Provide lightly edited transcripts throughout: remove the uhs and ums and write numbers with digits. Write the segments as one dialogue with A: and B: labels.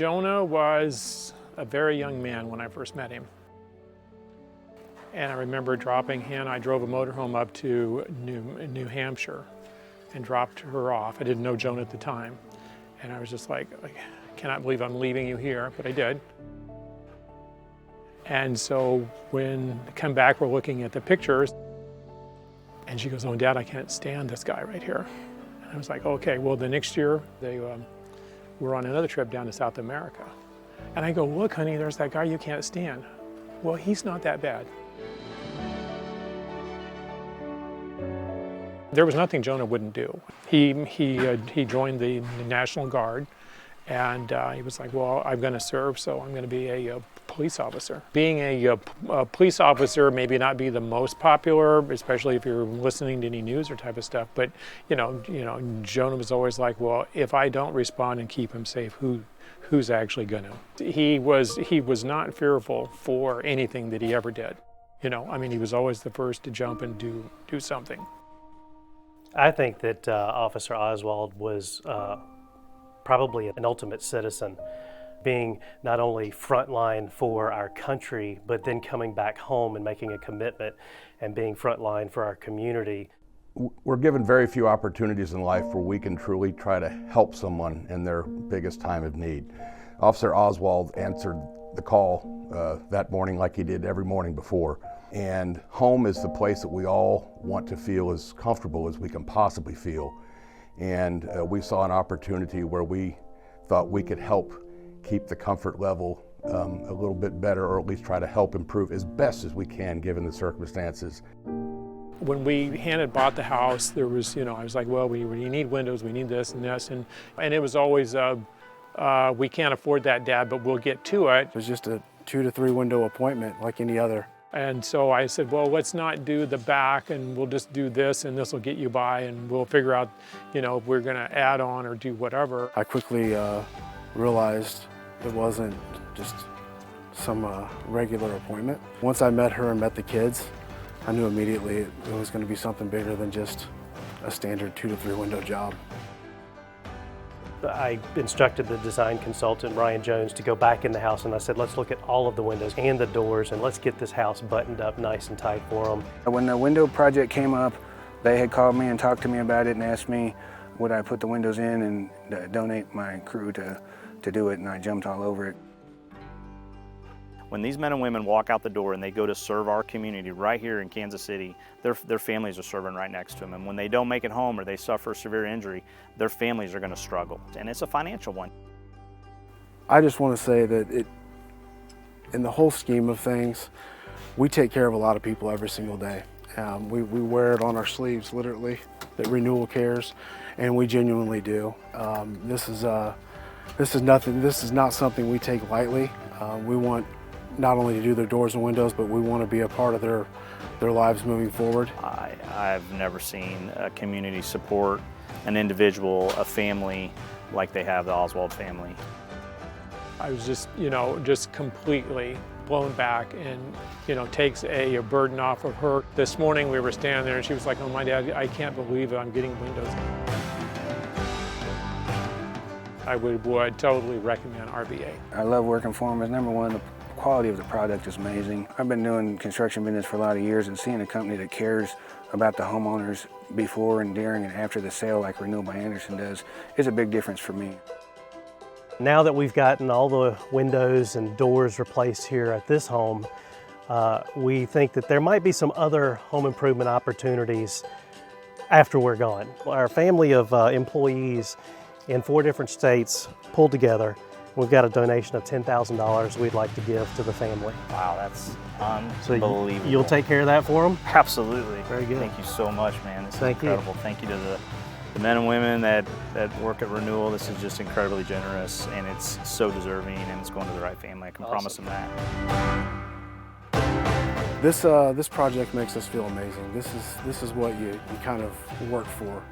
A: Jonah was a very young man when I first met him. And I remember dropping him. I drove a motorhome up to New Hampshire and dropped her off. I didn't know Jonah at the time. And I was just like, I cannot believe I'm leaving you here, but I did. And so when I come back, we're looking at the pictures, and she goes, "Oh, Dad, I can't stand this guy right here." And I was like, okay, well, the next year they were on another trip down to South America. And I go, "Look, honey, there's that guy you can't stand." "Well, he's not that bad." There was nothing Jonah wouldn't do. He joined the National Guard, and he was like, "Well, I'm going to serve, so I'm going to be a police officer." Being a police officer maybe not be the most popular, especially if you're listening to any news or type of stuff. But you know, Jonah was always like, "Well, if I don't respond and keep him safe, who's actually going to?" He was not fearful for anything that he ever did. You know, I mean, he was always the first to jump and do something.
B: I think that Officer Oswald was probably an ultimate citizen, being not only frontline for our country, but then coming back home and making a commitment and being frontline for our community.
C: We're given very few opportunities in life where we can truly try to help someone in their biggest time of need. Officer Oswald answered the call that morning like he did every morning before. And home is the place that we all want to feel as comfortable as we can possibly feel. And we saw an opportunity where we thought we could help keep the comfort level a little bit better, or at least try to help improve as best as we can given the circumstances.
A: When we bought the house, there was, I was like, well, we need windows, we need this and this. And it was always, we can't afford that, Dad, but we'll get to it.
D: It was just a 2 to 3 window appointment like any other.
A: And so I said, well, let's not do the back, and we'll just do this, and this will get you by, and we'll figure out, if we're going to add on or do whatever.
D: I quickly realized it wasn't just some regular appointment. Once I met her and met the kids, I knew immediately it was going to be something bigger than just a standard 2 to 3 window job.
B: I instructed the design consultant, Ryan Jones, to go back in the house, and I said, let's look at all of the windows and the doors, and let's get this house buttoned up nice and tight for them.
E: When the window project came up, they had called me and talked to me about it and asked me would I put the windows in and donate my crew to do it, and I jumped all over it.
F: When these men and women walk out the door and they go to serve our community right here in Kansas City, their families are serving right next to them. And when they don't make it home or they suffer a severe injury, their families are going to struggle. And it's a financial one.
D: I just want to say that in the whole scheme of things, we take care of a lot of people every single day. We wear it on our sleeves, literally, that Renewal cares, and we genuinely do. This is not something we take lightly. We want not only to do their doors and windows, but we want to be a part of their lives moving forward.
F: I've never seen a community support an individual, a family, like they have the Oswald family.
A: I was just completely blown back, and takes a burden off of her. This morning we were standing there and she was like, "Oh, my Dad, I can't believe it, I'm getting windows." I would totally recommend RBA.
E: I love working for them. Number one, the quality of the product is amazing. I've been doing construction business for a lot of years, and seeing a company that cares about the homeowners before and during and after the sale like Renewal by Anderson does is a big difference for me.
B: Now that we've gotten all the windows and doors replaced here at this home, we think that there might be some other home improvement opportunities after we're gone. Our family of employees in 4 different states pulled together. We've got a donation of $10,000 we'd like to give to the family.
F: Wow, that's unbelievable.
B: So you'll take care of that for them?
F: Absolutely.
B: Very good.
F: Thank you so much, man. This is
B: Thank
F: incredible.
B: you.
F: Thank you to the men and women that work at Renewal. This is just incredibly generous, and it's so deserving, and it's going to the right family. I can promise them that.
D: This project makes us feel amazing. This is what you kind of work for.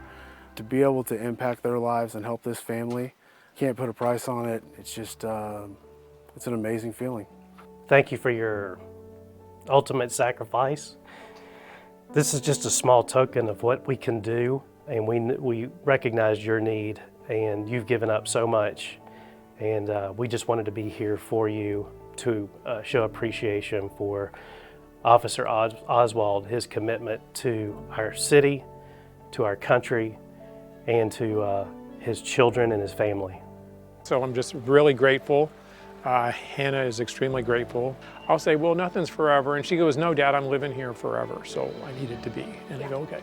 D: To be able to impact their lives and help this family, can't put a price on it. It's just, it's an amazing feeling.
B: Thank you for your ultimate sacrifice. This is just a small token of what we can do, and we recognize your need, and you've given up so much, And we just wanted to be here for you to show appreciation for Officer Oswald, his commitment to our city, to our country, and to his children and his family.
A: So I'm just really grateful. Hannah is extremely grateful. I'll say, well, nothing's forever. And she goes, no, Dad, I'm living here forever. So I needed to be. And I go, okay.